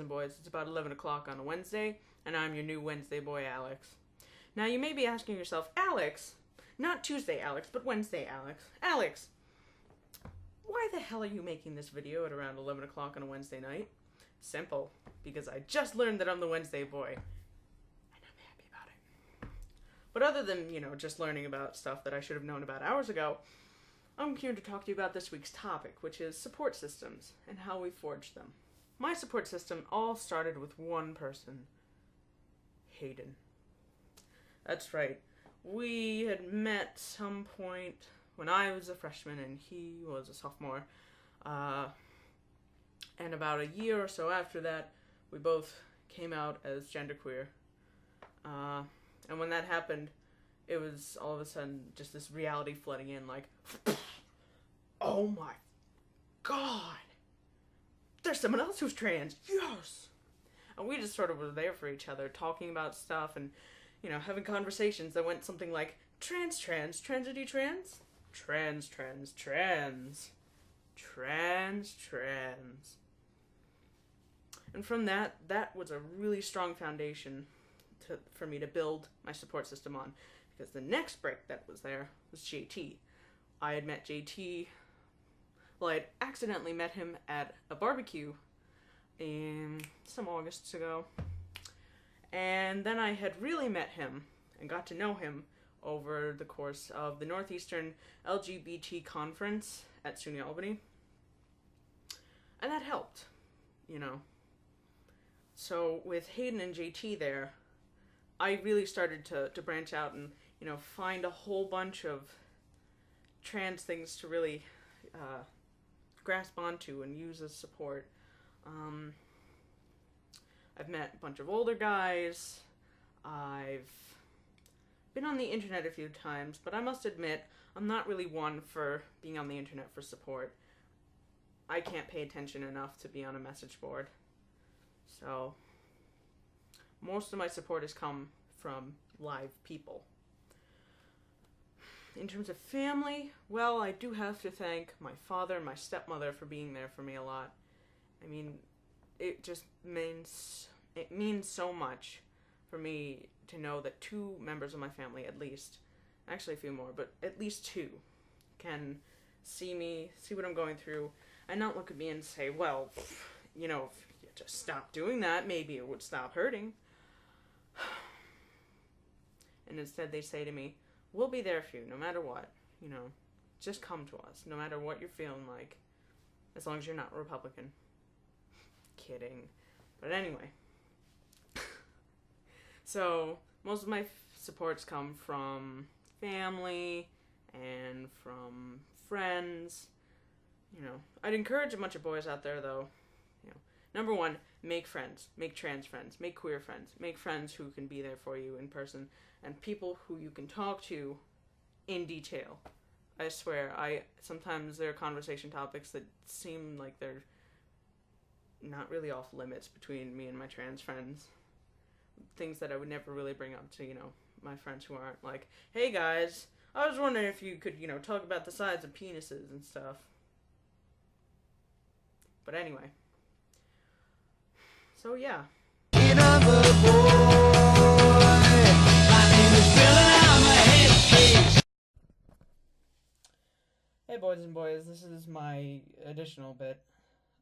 Boys. It's about 11 o'clock on a Wednesday, and I'm your new Wednesday boy, Alex. Now, you may be asking yourself, Alex, not Tuesday Alex, but Wednesday Alex. Alex, why the hell are you making this video at around 11 o'clock on a Wednesday night? Simple, because I just learned that I'm the Wednesday boy, and I'm happy about it. But other than, just learning about stuff that I should have known about hours ago, I'm here to talk to you about this week's topic, which is support systems and how we forge them. My support system all started with one person, Hayden. That's right. We had met some point when I was a freshman and he was a sophomore. And about a year or so after that, we both came out as genderqueer. And when that happened, it was all of a sudden just this reality flooding in, like, oh my god, there's someone else who's trans, yes! And we just sort of were there for each other, talking about stuff and, having conversations that went something like, transity trans? Trans. And from that was a really strong foundation for me to build my support system on. Because the next break that was there was JT. I had met JT, I had accidentally met him at a barbecue some Augusts ago. And then I had really met him and got to know him over the course of the Northeastern LGBT conference at SUNY Albany. And that helped, So with Hayden and JT there, I really started to branch out and, find a whole bunch of trans things to really grasp onto and use as support. I've met a bunch of older guys. I've been on the internet a few times, but I must admit, I'm not really one for being on the internet for support. I can't pay attention enough to be on a message board. So, most of my support has come from live people. In terms of family, well, I do have to thank my father and my stepmother for being there for me a lot. I mean, it means so much for me to know that two members of my family, at least, actually a few more, but at least two, can see me, see what I'm going through, and not look at me and say, well, if you just stop doing that, maybe it would stop hurting. And instead they say to me, we'll be there for you, no matter what, just come to us, no matter what you're feeling like, as long as you're not Republican. Kidding. But anyway. So, most of my supports come from family and from friends. I'd encourage a bunch of boys out there, though. Number one, make friends. Make trans friends. Make queer friends. Make friends who can be there for you in person. And people who you can talk to in detail. I swear, sometimes there are conversation topics that seem like they're not really off limits between me and my trans friends. Things that I would never really bring up to, my friends who aren't like, hey guys, I was wondering if you could, talk about the size of penises and stuff. But anyway. So yeah. Hey boys and boys, this is my additional bit.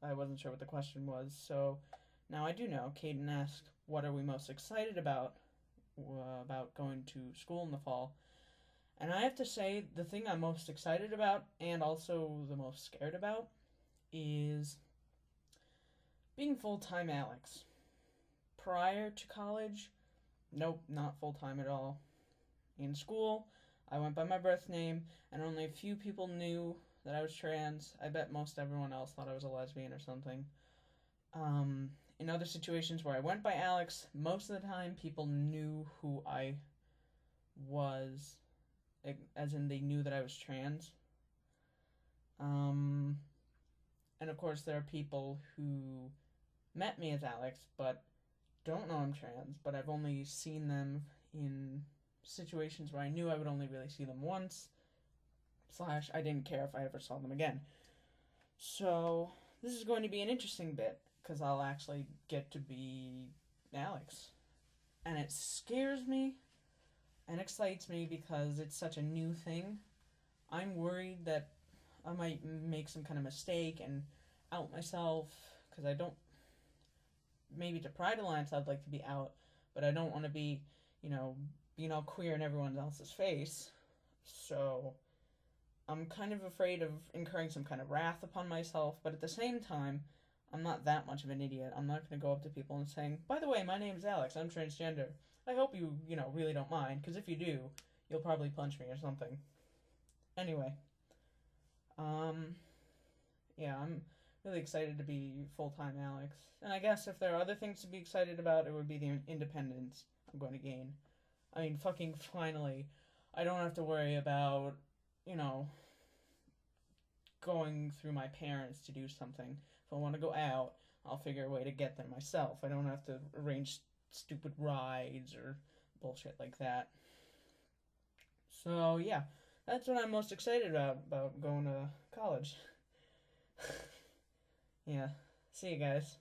I wasn't sure what the question was, so now I do know. Caden asked, what are we most excited about going to school in the fall? And I have to say, the thing I'm most excited about, and also the most scared about, is being full-time Aleks. Prior to college, nope, not full-time at all. In school, I went by my birth name, and only a few people knew that I was trans. I bet most everyone else thought I was a lesbian or something. In other situations where I went by Aleks, most of the time people knew who I was, as in they knew that I was trans. And of course there are people who met me as Aleks, but don't know I'm trans, but I've only seen them in situations where I knew I would only really see them once, / I didn't care if I ever saw them again. So, this is going to be an interesting bit, because I'll actually get to be Aleks. And it scares me and excites me because it's such a new thing. I'm worried that I might make some kind of mistake and out myself because I don't. Maybe to Pride Alliance, I'd like to be out, but I don't want to be, being all queer in everyone else's face. So I'm kind of afraid of incurring some kind of wrath upon myself, but at the same time, I'm not that much of an idiot. I'm not going to go up to people and saying, by the way, my name's Aleks, I'm transgender. I hope you, really don't mind, because if you do, you'll probably punch me or something. Anyway, yeah, I'm really excited to be full-time Aleks. And I guess if there are other things to be excited about, it would be the independence I'm going to gain. I mean, fucking finally, I don't have to worry about, you know, going through my parents to do something. If I want to go out, I'll figure a way to get there myself. I don't have to arrange stupid rides or bullshit like that. So, yeah, that's what I'm most excited about going to college. Yeah. See you guys.